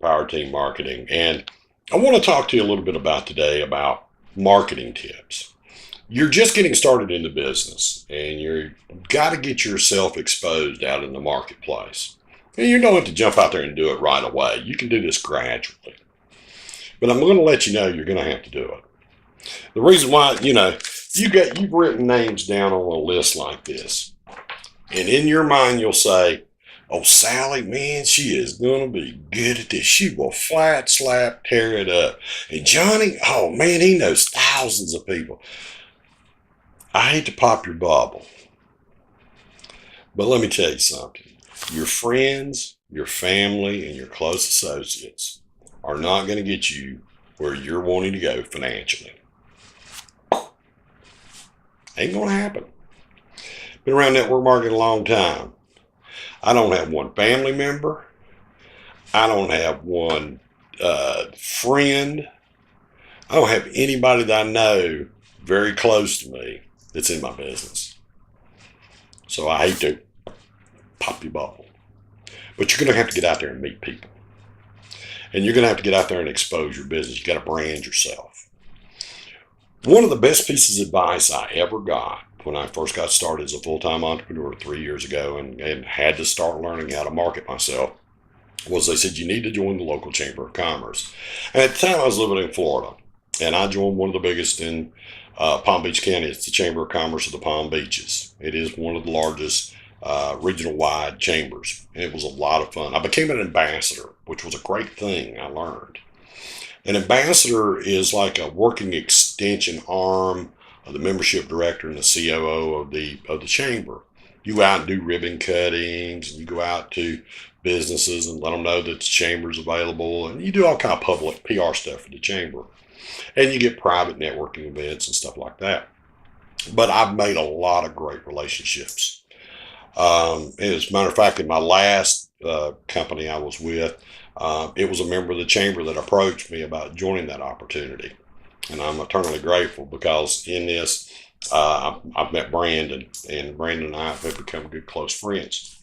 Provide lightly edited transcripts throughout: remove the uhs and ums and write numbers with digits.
Power Team Marketing, and I want to talk to you a little bit about today about marketing tips. You're just getting started in the business, and you've got to get yourself exposed out in the marketplace. And you don't have to jump out there and do it right away. You can do this gradually. But I'm going to let you know you're going to have to do it. The reason why, you've written names down on a list like this, and in your mind you'll say, "Oh, Sally, man, she is going to be good at this. She will flat slap tear it up. And Johnny, oh man, he knows thousands of people." I hate to pop your bubble, but let me tell you something. Your friends, your family, and your close associates are not going to get you where you're wanting to go financially. Ain't going to happen. Been around network marketing a long time. I don't have one family member. I don't have one friend. I don't have anybody that I know very close to me that's in my business. So I hate to pop your bubble. But you're going to have to get out there and meet people. And you're going to have to get out there and expose your business. You got to brand yourself. One of the best pieces of advice I ever got when I first got started as a full-time entrepreneur 3 years ago and had to start learning how to market myself was they said, you need to join the local Chamber of Commerce. And at the time I was living in Florida, and I joined one of the biggest in Palm Beach County. It's the Chamber of Commerce of the Palm Beaches. It is one of the largest regional-wide chambers, and it was a lot of fun. I became an ambassador, which was a great thing I learned. An ambassador is like a working extension arm of the membership director and the COO of the chamber. You go out and do ribbon cuttings, and you go out to businesses and let them know that the chamber is available, and you do all kind of public PR stuff for the chamber. And you get private networking events and stuff like that. But I've made a lot of great relationships. As a matter of fact, in my last company I was with, it was a member of the chamber that approached me about joining that opportunity. And I'm eternally grateful because in this, I've met Brandon, and Brandon and I have become good close friends.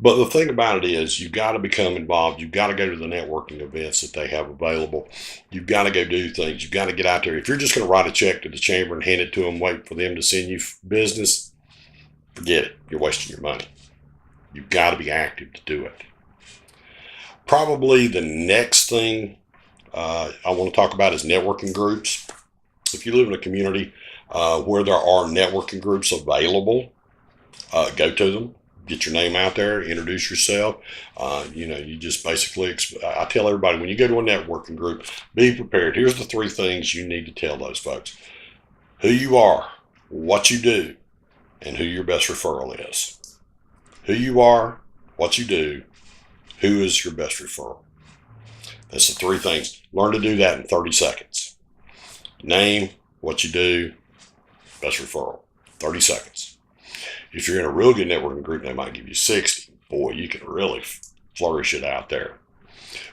But the thing about it is, you've got to become involved. You've got to go to the networking events that they have available. You've got to go do things. You've got to get out there. If you're just going to write a check to the chamber and hand it to them, wait for them to send you business, forget it. You're wasting your money. You've got to be active to do it. Probably the next thing I want to talk about is networking groups. If you live in a community where there are networking groups available, go to them. Get your name out there, introduce yourself. You just basically, I tell everybody, when you go to a networking group, be prepared. Here's the 3 things you need to tell those folks: who you are, what you do, and who your best referral is. Who you are, what you do, who is your best referral. That's the 3 things. Learn to do that in 30 seconds. Name, what you do, best referral. 30 seconds. If you're in a real good networking group, they might give you 60. Boy, you can really flourish it out there.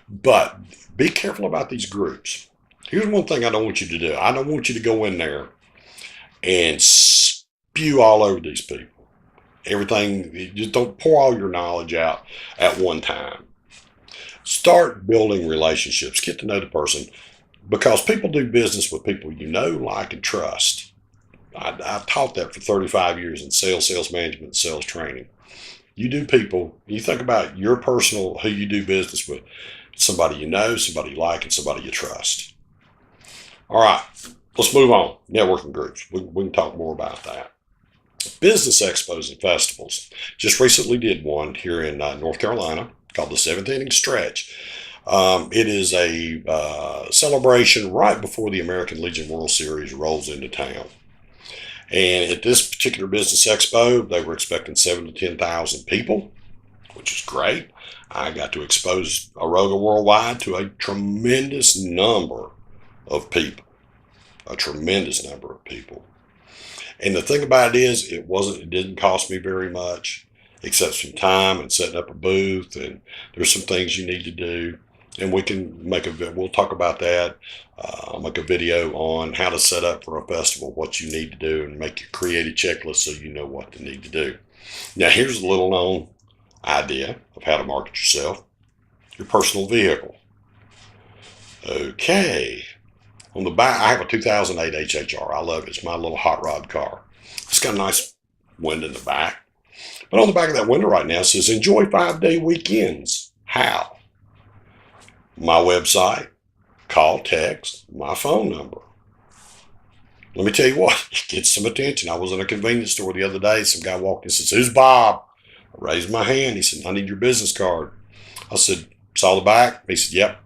But be careful about these groups. Here's one thing I don't want you to do. I don't want you to go in there and spew all over these people. Everything, just don't pour all your knowledge out at one time. Start building relationships. Get to know the person, because people do business with people you know, like, and trust. I taught that for 35 years in sales management, and sales training. You do people, you think about your personal, who you do business with, somebody you know, somebody you like, and somebody you trust. All right, let's move on. Networking groups. We can talk more about that. Business expos and festivals. Just recently did one here in North Carolina called the 7th Inning Stretch. It is a celebration right before the American Legion World Series rolls into town. And at this particular business expo, they were expecting 7,000 to 10,000 people, which is great. I got to expose Aroga Worldwide to a tremendous number of people. And the thing about it is, it didn't cost me very much, except some time and setting up a booth, and there's some things you need to do. And we'll talk about that. I'll make a video on how to set up for a festival, what you need to do, and create a checklist so you know what to need to do. Now, here's a little known idea of how to market yourself. your personal vehicle. Okay. On the back, I have a 2008 HHR. I love it. It's my little hot rod car. It's got a nice window in the back. But on the back of that window right now it says, enjoy 5-day weekends. How? My website, call, text, my phone number. Let me tell you what, it gets some attention. I was in a convenience store the other day. Some guy walked in and says, who's Bob? I raised my hand. He said, I need your business card. I said, saw the back? He said, yep.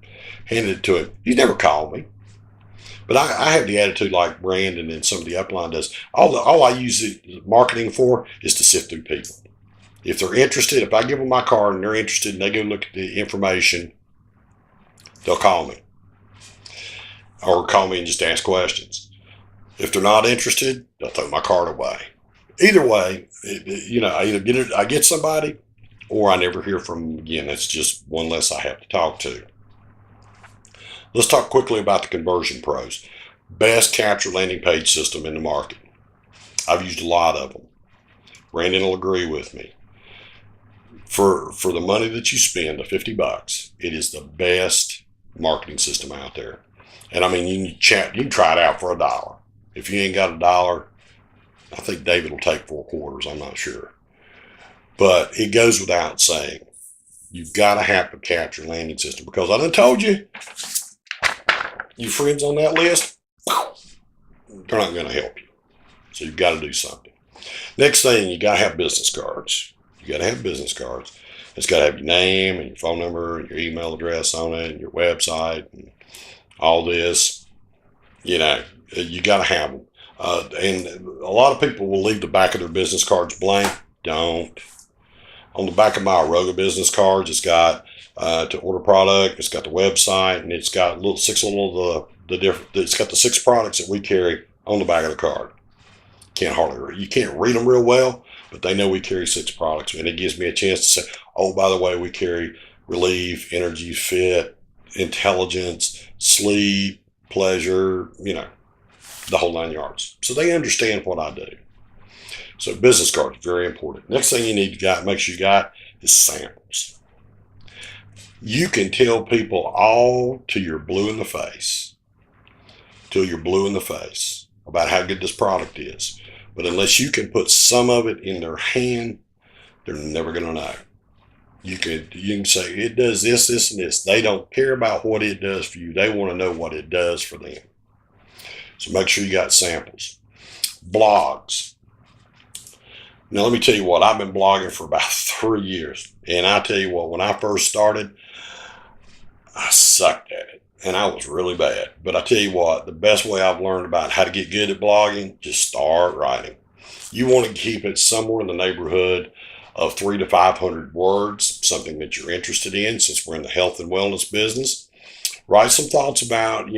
Handed it to him. He never called me. But I have the attitude like Brandon and some of the upline does. All I use it, marketing for is to sift through people. If they're interested, if I give them my card and they're interested and they go look at the information, they'll call me. Or call me and just ask questions. If they're not interested, they'll throw my card away. Either way, I get somebody or I never hear from them again. That's just one less I have to talk to. Let's talk quickly about the Conversion Pros. Best capture landing page system in the market. I've used a lot of them. Brandon will agree with me. For the money that you spend, the $50, it is the best marketing system out there. And I mean, you can try it out for $1. If you ain't got $1, I think David will take 4 quarters. I'm not sure. But it goes without saying, you've got to have a capture landing system, because I done told you, your friends on that list, they're not going to help you. So you've got to do something. Next thing, you got to have business cards. You got to have business cards. It's got to have your name and your phone number and your email address on it and your website and all this. You got to have them. And a lot of people will leave the back of their business cards blank. Don't. On the back of my Aroga business cards, it's got to order product. It's got the website, and it's got it's got the 6 products that we carry on the back of the card. You can't read them real well, but they know we carry 6 products, and it gives me a chance to say, oh, by the way, we carry Relief, Energy, Fit, Intelligence, Sleep, Pleasure, the whole 9 yards. So they understand what I do. So business cards, very important. Next thing you need to make sure you got is samples. You can tell people all till you're blue in the face, about how good this product is. But unless you can put some of it in their hand, they're never going to know. You can say, it does this, this, and this. They don't care about what it does for you. They want to know what it does for them. So make sure you got samples. Blogs. Now, let me tell you what, I've been blogging for about 3 years. And I tell you what, when I first started, I sucked at it. And I was really bad. But I tell you what, the best way I've learned about how to get good at blogging, just start writing. You want to keep it somewhere in the neighborhood of 300 to 500 words, something that you're interested in, since we're in the health and wellness business. Write some thoughts about,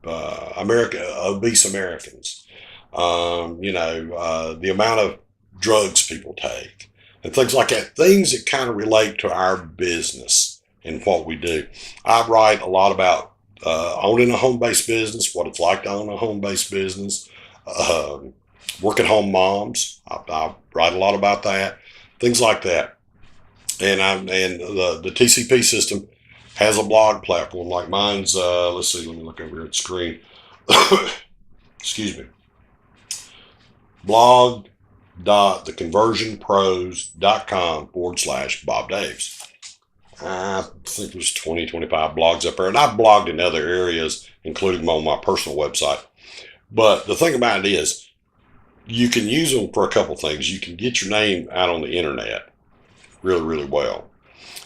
obese Americans. The amount of drugs people take and things like that, things that kind of relate to our business and what we do. I write a lot about owning a home-based business, what it's like to own a home-based business, working home moms. I write a lot about that, things like that. And the TCP system has a blog platform like mine's. Let's see, let me look over here at the screen. Excuse me. blog.theconversionpros.com/bobdaves. I think there's 20, 25 blogs up there. And I've blogged in other areas, including on my personal website. But the thing about it is, you can use them for a couple things. You can get your name out on the internet really, really well.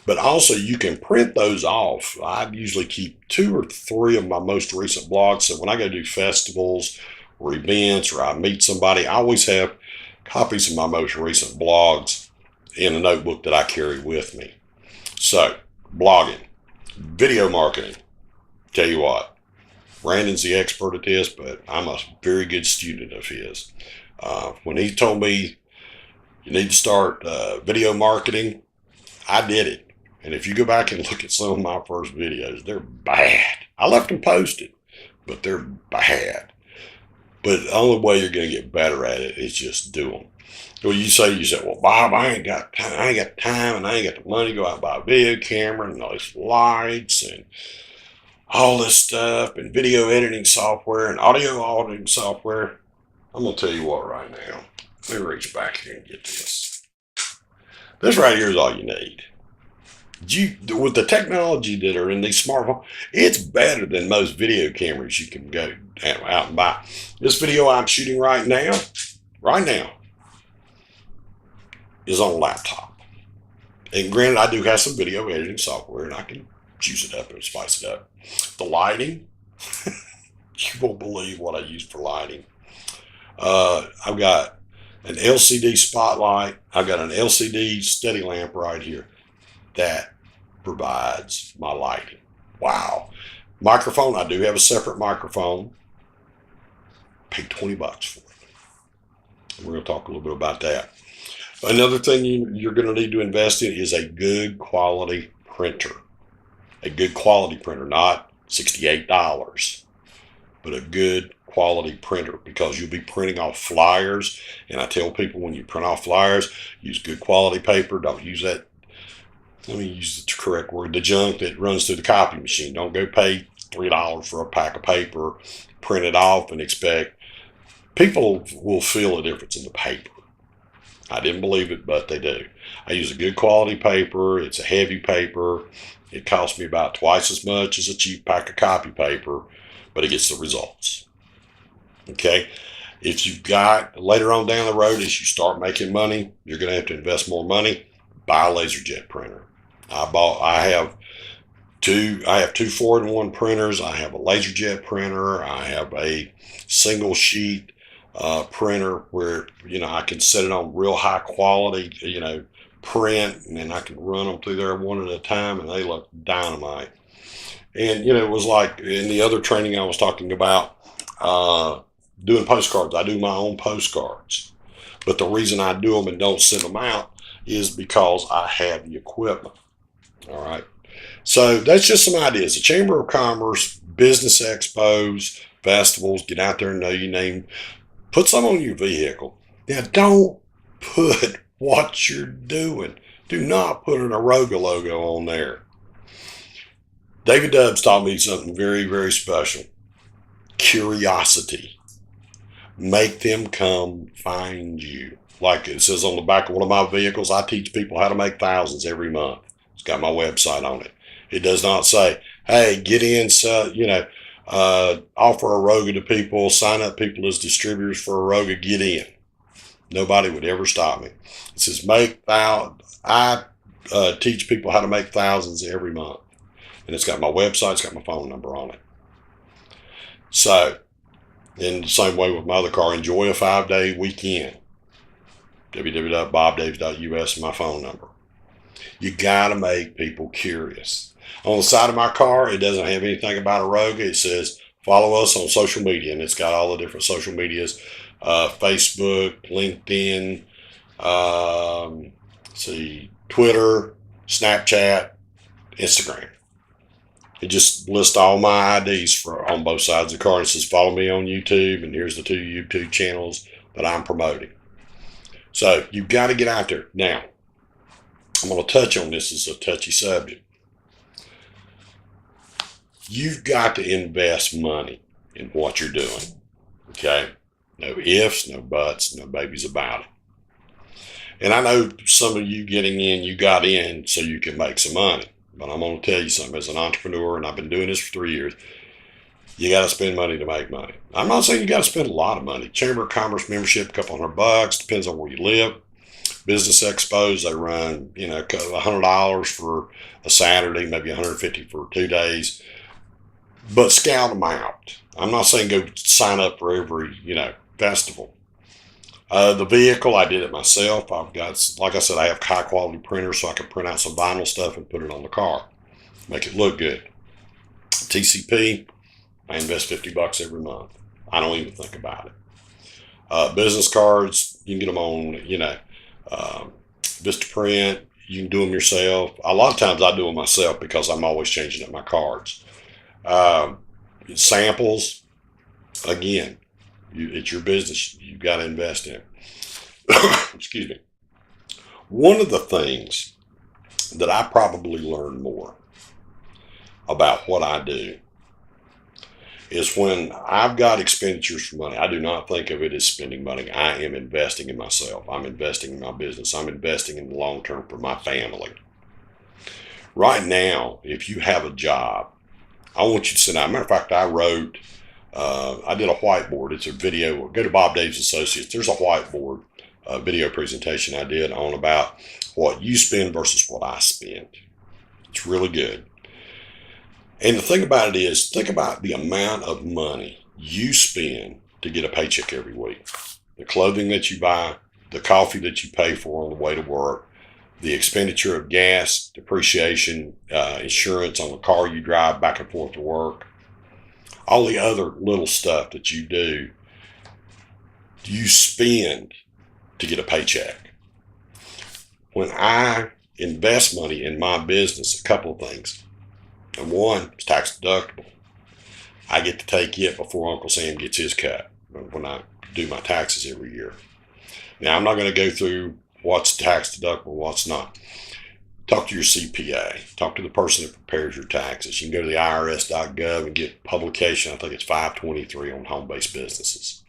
But also you can print those off. I usually keep 2 or 3 of my most recent blogs. So when I go do festivals or events or I meet somebody, I always have copies of my most recent blogs in a notebook that I carry with me. So, blogging, video marketing. Tell you what, Brandon's the expert at this, but I'm a very good student of his. When he told me you need to start video marketing, I did it. And if you go back and look at some of my first videos, they're bad. I left them posted, but they're bad. But the only way you're going to get better at it is just do them. Well, you say, well, Bob, I ain't got time, and I ain't got the money to go out and buy a video camera and all these lights and all this stuff and video editing software and audio auditing software. I'm gonna tell you what right now. Let me reach back here and get this. This right here is all you need. With the technology that are in these smartphones, it's better than most video cameras you can go out and buy. This video I'm shooting right now, is on a laptop. And granted, I do have some video editing software, and I can juice it up and spice it up. The lighting, you won't believe what I use for lighting. I've got an LCD spotlight. I've got an LCD steady lamp right here that provides my lighting. Wow. Microphone, I do have a separate microphone. Paid $20 for it. We're going to talk a little bit about that. Another thing you're going to need to invest in is a good quality printer. A good quality printer, not $68, but a good quality printer, because you'll be printing off flyers. And I tell people, when you print off flyers, use good quality paper. Don't use that, let me use the correct word, the junk that runs through the copy machine. Don't go pay $3 for a pack of paper, print it off, and expect people will feel a difference in the paper. I didn't believe it, but they do. I use a good quality paper. It's a heavy paper. It costs me about twice as much as a cheap pack of copy paper, but it gets the results. Okay? If you've got, later on down the road, as you start making money, you're going to have to invest more money. Buy a LaserJet printer. I have two 4-in-1 printers. I have a LaserJet printer. I have a single sheet printer where, I can set it on real high quality, print, and then I can run them through there one at a time, and they look dynamite. And, it was like in the other training I was talking about, doing postcards. I do my own postcards. But the reason I do them and don't send them out is because I have the equipment. All right. So that's just some ideas. The Chamber of Commerce, business expos, festivals, get out there and know your name. Put some on your vehicle. Now, don't put what you're doing. Do not put an Aroga logo on there. David Dubbs taught me something very, very special. Curiosity. Make them come find you. Like it says on the back of one of my vehicles, I teach people how to make thousands every month. It's got my website on it. It does not say, hey, get in, offer Aroga to people, sign up people as distributors for Aroga, get in. Nobody would ever stop me. It says, I teach people how to make thousands every month. And it's got my website, it's got my phone number on it. So, in the same way with my other car, enjoy a 5-day weekend. www.bobdaves.us is my phone number. You got to make people curious. On the side of my car, it doesn't have anything about Aroga. It says, follow us on social media, and it's got all the different social medias, Facebook, LinkedIn, Twitter, Snapchat, Instagram. It just lists all my IDs on both sides of the car. It says, follow me on YouTube, and here's the 2 YouTube channels that I'm promoting. So you've got to get out there. Now, I'm going to touch on this as a touchy subject. You've got to invest money in what you're doing. Okay? No ifs, no buts, no babies about it. And I know some of you getting in, you got in so you can make some money. But I'm going to tell you something. As an entrepreneur, and I've been doing this for 3 years, you got to spend money to make money. I'm not saying you got to spend a lot of money. Chamber of Commerce membership, a couple $100, depends on where you live. Business expos, they run, $100 for a Saturday, maybe $150 for 2 days. But scout them out. I'm not saying go sign up for every, festival. The vehicle, I did it myself. I've got, like I said, I have high quality printers so I can print out some vinyl stuff and put it on the car. Make it look good. TCP, I invest $50 every month. I don't even think about it. Business cards, you can get them on, Vistaprint. You can do them yourself. A lot of times I do them myself because I'm always changing up my cards. Samples, again, it's your business. You've got to invest in it. Excuse me. One of the things that I probably learned more about what I do is when I've got expenditures for money, I do not think of it as spending money. I am investing in myself. I'm investing in my business. I'm investing in the long term for my family. Right now, if you have a job, I want you to sit down. Matter of fact, I did a whiteboard. It's a video. Go to Bobdaves Associates. There's a whiteboard video presentation I did on about what you spend versus what I spend. It's really good. And the thing about it is, think about the amount of money you spend to get a paycheck every week. The clothing that you buy, the coffee that you pay for on the way to work, the expenditure of gas, depreciation, insurance on the car you drive back and forth to work, all the other little stuff that you spend to get a paycheck. When I invest money in my business, a couple of things. Number one, it's tax deductible. I get to take it before Uncle Sam gets his cut when I do my taxes every year. Now, I'm not going to go through what's tax deductible, what's not. Talk to your CPA. Talk to the person that prepares your taxes. You can go to the IRS.gov and get publication. I think it's 523 on home-based businesses.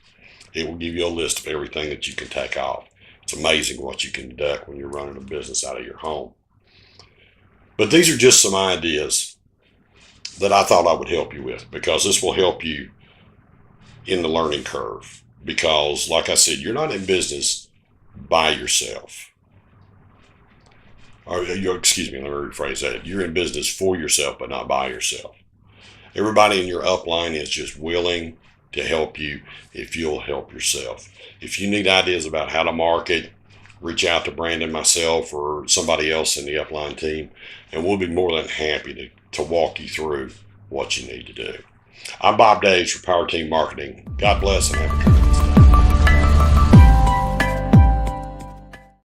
It will give you a list of everything that you can take off. It's amazing what you can deduct when you're running a business out of your home. But these are just some ideas that I thought I would help you with, because this will help you in the learning curve. Because, like I said, you're not in business by yourself. Excuse me, let me rephrase that. You're in business for yourself, but not by yourself. Everybody in your upline is just willing to help you if you'll help yourself. If you need ideas about how to market, reach out to Brandon, myself, or somebody else in the upline team, and we'll be more than happy to walk you through what you need to do. I'm Bob Daves for Power Team Marketing. God bless and have a